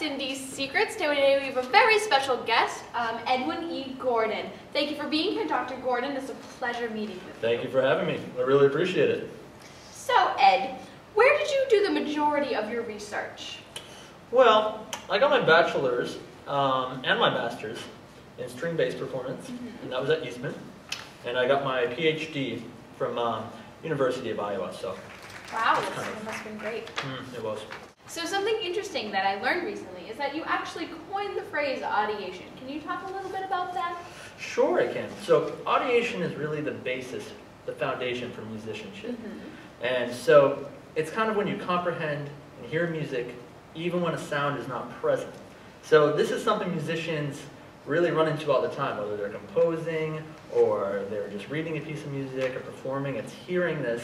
Cindy's Secrets. Today we have a very special guest, Edwin E. Gordon. Thank you for being here, Dr. Gordon. It's a pleasure meeting with you. Thank you for having me. I really appreciate it. So, Ed, where did you do the majority of your research? Well, I got my bachelor's and my master's in string-based performance, and that was at Eastman. And I got my PhD from University of Iowa. So. Wow, that must have been great. It was. So something interesting that I learned recently is that you actually coined the phrase audiation. Can you talk a little bit about that? Sure, I can. So audiation is really the basis, the foundation for musicianship. And so it's kind of when you comprehend and hear music even when a sound is not present. So this is something musicians really run into all the time, whether they're composing or they're just reading a piece of music or performing. It's hearing this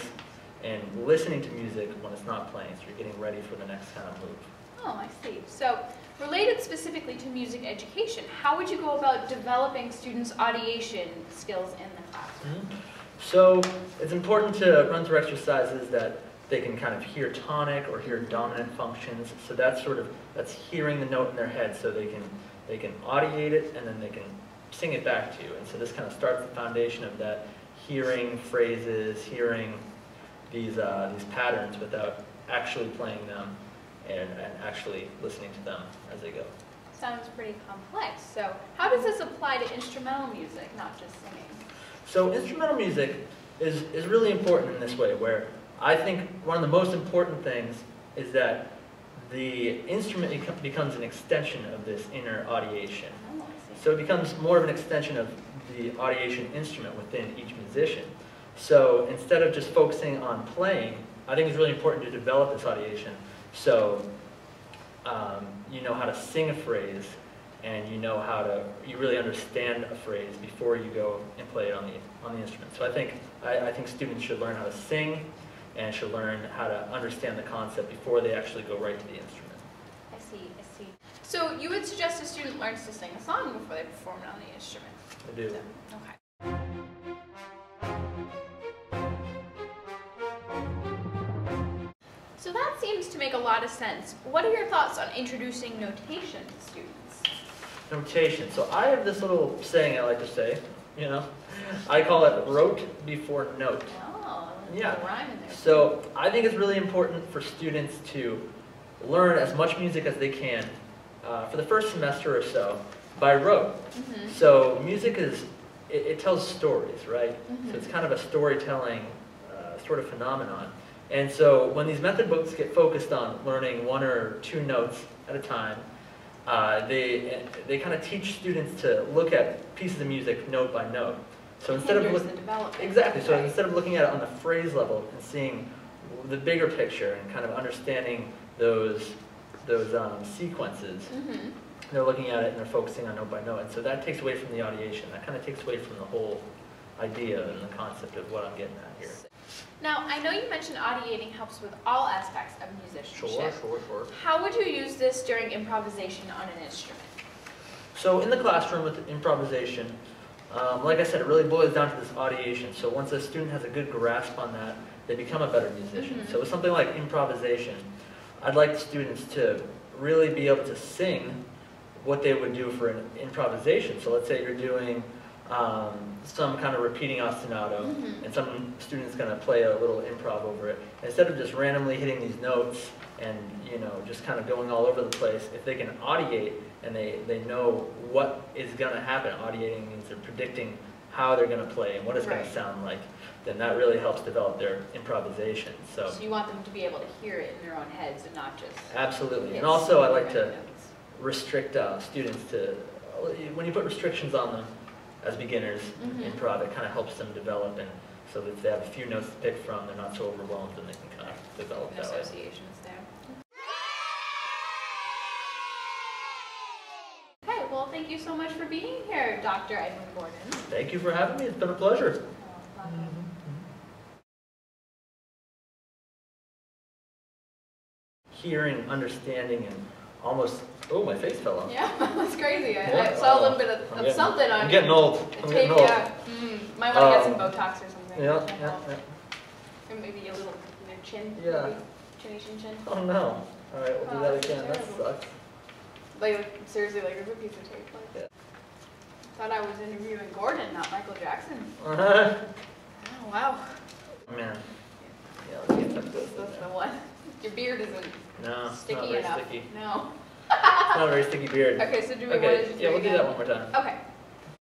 and listening to music when it's not playing, so you're getting ready for the next kind of move. Oh, I see. So, related specifically to music education, how would you go about developing students' audiation skills in the classroom? So, it's important to run through exercises that they can kind of hear tonic or hear dominant functions. So that's hearing the note in their head, so they can audiate it and then they can sing it back to you. And so this kind of starts the foundation of that, hearing phrases, hearing these patterns without actually playing them and actually listening to them as they go. Sounds pretty complex. So how does this apply to instrumental music, not just singing? So instrumental music is really important in this way, where I think one of the most important things is that the instrument becomes an extension of this inner audiation. Oh, I see. So it becomes more of an extension of the audiation instrument within each musician. So instead of just focusing on playing, I think it's really important to develop this audiation. So you know how to sing a phrase, and you really understand a phrase before you go and play it on the instrument. So I think students should learn how to sing and should learn how to understand the concept before they actually go right to the instrument. I see. So you would suggest a student learns to sing a song before they perform it on the instrument? I do. Okay. So that seems to make a lot of sense. What are your thoughts on introducing notation to students? Notation. So I have this little saying I like to say, I call it rote before note. Oh, yeah. A rhyme in there. So I think it's really important for students to learn as much music as they can for the first semester or so by rote. So music it tells stories, right? So it's kind of a storytelling sort of phenomenon. And so when these method books get focused on learning one or two notes at a time, they kind of teach students to look at pieces of music note by note. So instead of instead of looking at it on the phrase level and seeing the bigger picture and kind of understanding those sequences, they're looking at it and they're focusing on note by note. And so that takes away from the audiation. That kind of takes away from the whole idea and the concept of what I'm getting at here. Now, I know you mentioned audiating helps with all aspects of musicianship. Sure. How would you use this during improvisation on an instrument? So in the classroom with improvisation, like I said, it really boils down to this audiation. So once a student has a good grasp on that, they become a better musician. So with something like improvisation, I'd like the students to really be able to sing what they would do for an improvisation. So let's say you're doing some kind of repeating ostinato, and some student's going to play a little improv over it. Instead of just randomly hitting these notes and just kind of going all over the place, if they can audiate and they know what is going to happen, audiating means they're predicting how they're going to play and what it's going to sound like, then that really helps develop their improvisation. So you want them to be able to hear it in their own heads and not just... Absolutely. And also I like to restrict students to, when you put restrictions on them, as beginners in improv, it kind of helps them develop, and so that if they have a few notes to pick from, they're not so overwhelmed and they can kind of develop that way. Associations there. Okay, well, thank you so much for being here, Dr. Edwin Gordon. Thank you for having me. It's been a pleasure. Hearing, understanding, and almost, oh, my face fell off. Yeah, that's crazy. I saw a little bit of something on I'm getting old. Yeah. Might want to get some Botox or something. Yeah. Or maybe a little chin. Yeah. Chinny chin chin. Oh no. All right, we'll do that again. That terrible. sucks. Like seriously, like there's a piece of tape. Like, Yeah. thought I was interviewing Gordon, not Michael Jackson. Uh-huh. Oh wow. Man. Yeah, let's get some That's the one. Your beard isn't No, it's not sticky very enough. sticky. No. It's not a very sticky beard. Okay, so do we want to Okay, just yeah, do we'll it do again? that one more time. Okay.